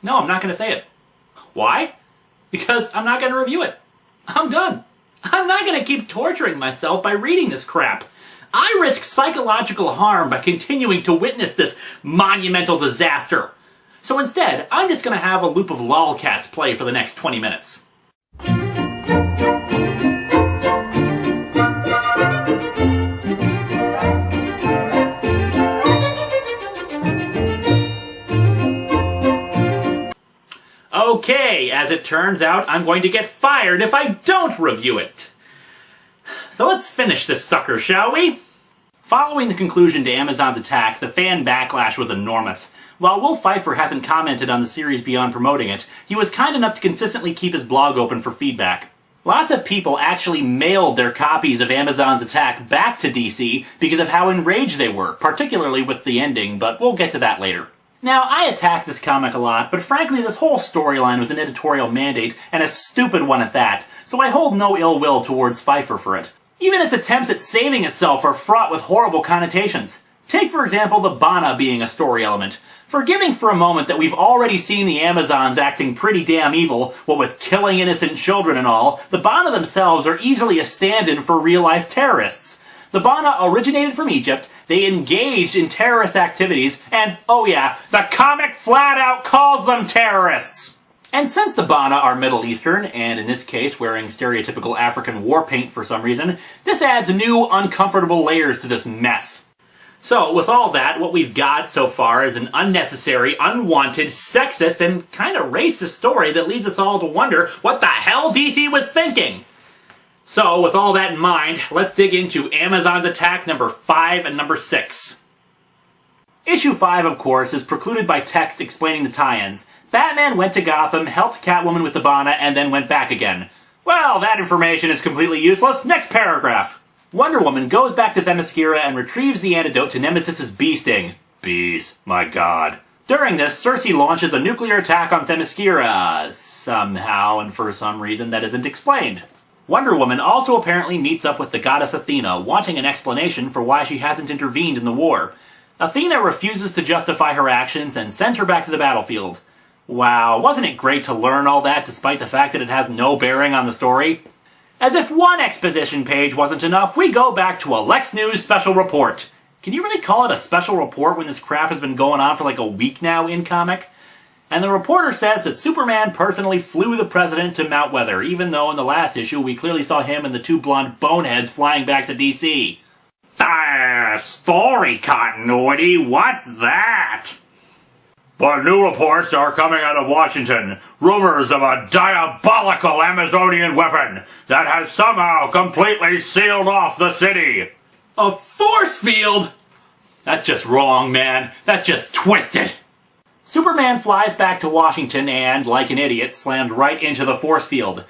No, I'm not going to say it. Why? Because I'm not going to review it. I'm done. I'm not going to keep torturing myself by reading this crap. I risk psychological harm by continuing to witness this monumental disaster. So instead, I'm just going to have a loop of lolcats play for the next 20 minutes. Okay, as it turns out, I'm going to get fired if I don't review it. So let's finish this sucker, shall we? Following the conclusion to Amazon's attack, the fan backlash was enormous. While Will Pfeiffer hasn't commented on the series beyond promoting it, he was kind enough to consistently keep his blog open for feedback. Lots of people actually mailed their copies of Amazon's attack back to DC because of how enraged they were, particularly with the ending, but we'll get to that later. Now, I attack this comic a lot, but frankly this whole storyline was an editorial mandate, and a stupid one at that, so I hold no ill will towards Pfeiffer for it. Even its attempts at saving itself are fraught with horrible connotations. Take, for example, the Bana being a story element. Forgiving for a moment that we've already seen the Amazons acting pretty damn evil, what with killing innocent children and all, the Bana themselves are easily a stand-in for real-life terrorists. The Bana originated from Egypt, they engaged in terrorist activities, and, oh yeah, the comic flat-out calls them terrorists! And since the Bana are Middle Eastern, and in this case wearing stereotypical African war paint for some reason, this adds new, uncomfortable layers to this mess. So, with all that, what we've got so far is an unnecessary, unwanted, sexist, and kind of racist story that leads us all to wonder what the hell DC was thinking! So, with all that in mind, let's dig into Amazon's attack number 5 and number 6. Issue 5, of course, is precluded by text explaining the tie-ins. Batman went to Gotham, helped Catwoman with the Bana, and then went back again. Well, that information is completely useless. Next paragraph. Wonder Woman goes back to Themyscira and retrieves the antidote to Nemesis's bee sting. Bees, my god. During this, Cersei launches a nuclear attack on Themyscira, somehow and for some reason that isn't explained. Wonder Woman also apparently meets up with the goddess Athena, wanting an explanation for why she hasn't intervened in the war. Athena refuses to justify her actions and sends her back to the battlefield. Wow, wasn't it great to learn all that despite the fact that it has no bearing on the story? As if one exposition page wasn't enough, we go back to a Lex News special report. Can you really call it a special report when this crap has been going on for like a week now in comic? And the reporter says that Superman personally flew the president to Mount Weather, even though in the last issue we clearly saw him and the two blonde boneheads flying back to DC. Story continuity, what's that? But new reports are coming out of Washington. Rumors of a diabolical Amazonian weapon that has somehow completely sealed off the city. A force field? That's just wrong, man. That's just twisted. Superman flies back to Washington and, like an idiot, slammed right into the force field.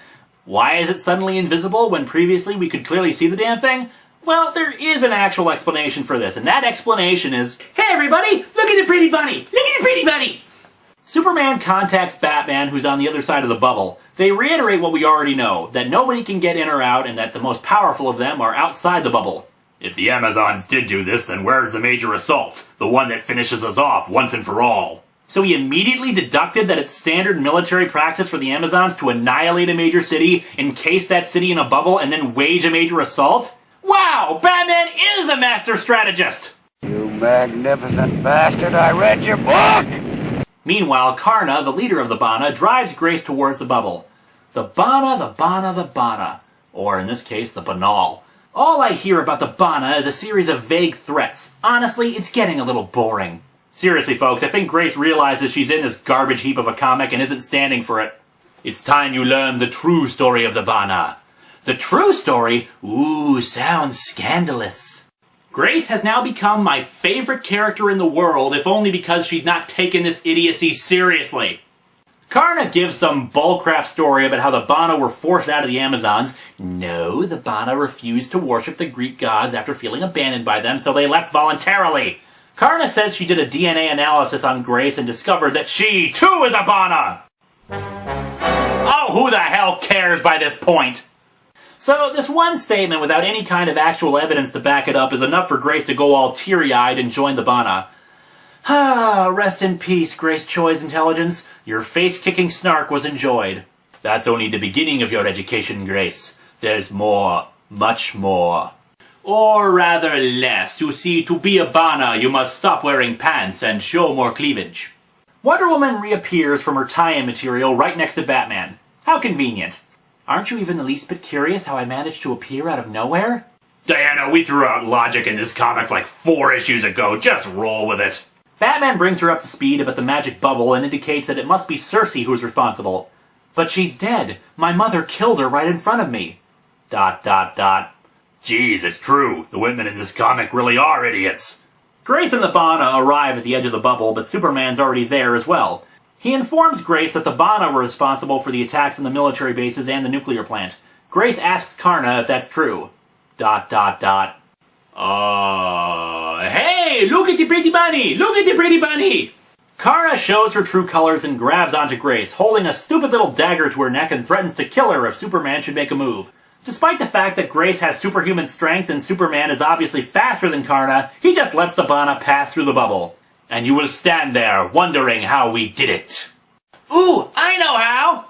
Why is it suddenly invisible when previously we could clearly see the damn thing? Well, there is an actual explanation for this, and that explanation is, hey everybody, look at the pretty bunny! Look at the pretty bunny! Superman contacts Batman, who's on the other side of the bubble. They reiterate what we already know, that nobody can get in or out, and that the most powerful of them are outside the bubble. If the Amazons did do this, then where's the major assault? The one that finishes us off once and for all. So he immediately deducted that it's standard military practice for the Amazons to annihilate a major city, encase that city in a bubble, and then wage a major assault? Wow! Batman is a master strategist! You magnificent bastard, I read your book! Meanwhile, Karna, the leader of the Bana, drives Grace towards the bubble. The Bana, the Bana, the Bana. Or, in this case, the Banal. All I hear about the Bana is a series of vague threats. Honestly, it's getting a little boring. Seriously, folks, I think Grace realizes she's in this garbage heap of a comic and isn't standing for it. It's time you learn the true story of the Bana. The true story? Ooh, sounds scandalous. Grace has now become my favorite character in the world, if only because she's not taking this idiocy seriously. Karna gives some bullcrap story about how the Bana were forced out of the Amazons. No, the Bana refused to worship the Greek gods after feeling abandoned by them, so they left voluntarily. Karna says she did a DNA analysis on Grace and discovered that she, too, is a Bana! Oh, who the hell cares by this point? So, this one statement without any kind of actual evidence to back it up is enough for Grace to go all teary-eyed and join the Bana. Ah, rest in peace, Grace Choi's intelligence. Your face-kicking snark was enjoyed. That's only the beginning of your education, Grace. There's more, much more. Or rather less. You see, to be a Bana, you must stop wearing pants and show more cleavage. Wonder Woman reappears from her tie-in material right next to Batman. How convenient. Aren't you even the least bit curious how I managed to appear out of nowhere? Diana, we threw out logic in this comic like 4 issues ago. Just roll with it. Batman brings her up to speed about the magic bubble and indicates that it must be Circe who's responsible. But she's dead. My mother killed her right in front of me. ... Geez, it's true. The women in this comic really are idiots. Grace and the Bana arrive at the edge of the bubble, but Superman's already there as well. He informs Grace that the Bana were responsible for the attacks on the military bases and the nuclear plant. Grace asks Karna if that's true. ... Hey, look at the pretty bunny! Look at the pretty bunny! Karna shows her true colors and grabs onto Grace, holding a stupid little dagger to her neck and threatens to kill her if Superman should make a move. Despite the fact that Grace has superhuman strength and Superman is obviously faster than Karna, he just lets the Bana pass through the bubble. And you will stand there, wondering how we did it. Ooh, I know how!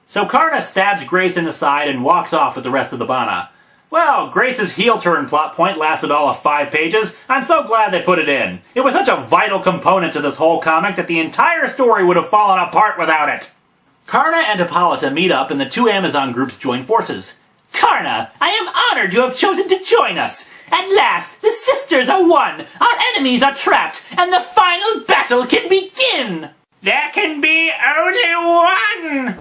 So Karna stabs Grace in the side and walks off with the rest of the Bana. Well, Grace's heel turn plot point lasted all of 5 pages. I'm so glad they put it in. It was such a vital component to this whole comic that the entire story would have fallen apart without it. Karna and Hippolyta meet up and the 2 Amazon groups join forces. Karna, I am honored you have chosen to join us. At last, the sisters are one, our enemies are trapped, and the final battle can begin! There can be only one!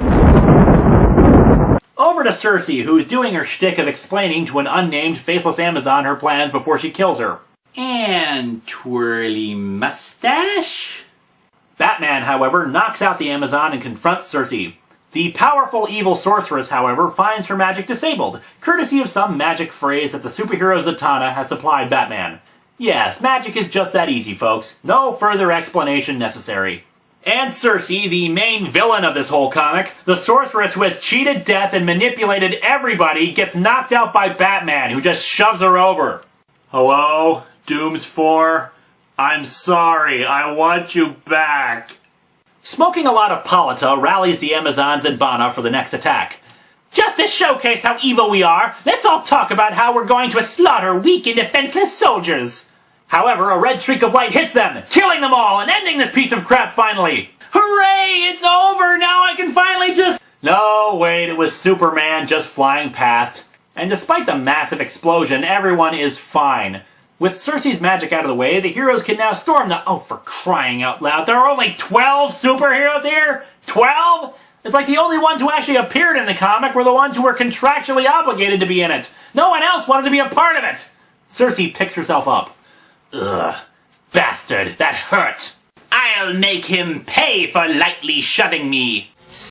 Over to Circe, who's doing her shtick of explaining to an unnamed faceless Amazon her plans before she kills her. And twirly mustache? Batman, however, knocks out the Amazon and confronts Circe. The powerful evil sorceress, however, finds her magic disabled, courtesy of some magic phrase that the superhero Zatanna has supplied Batman. Yes, magic is just that easy, folks. No further explanation necessary. And Circe, the main villain of this whole comic, the sorceress who has cheated death and manipulated everybody, gets knocked out by Batman, who just shoves her over. Hello? Dooms 4? I'm sorry, I want you back. Smoking a lot of Hippolyta rallies the Amazons and Bana for the next attack. Just to showcase how evil we are, let's all talk about how we're going to slaughter weak and defenseless soldiers. However, a red streak of light hits them, killing them all and ending this piece of crap finally. Hooray, it's over, now I can finally just... No, wait, it was Superman just flying past. And despite the massive explosion, everyone is fine. With Circe's magic out of the way, the heroes can now storm the... Oh, for crying out loud, there are only 12 superheroes here? 12? It's like the only ones who actually appeared in the comic were the ones who were contractually obligated to be in it. No one else wanted to be a part of it. Circe picks herself up. Ugh, bastard, that hurt. I'll make him pay for lightly shoving me.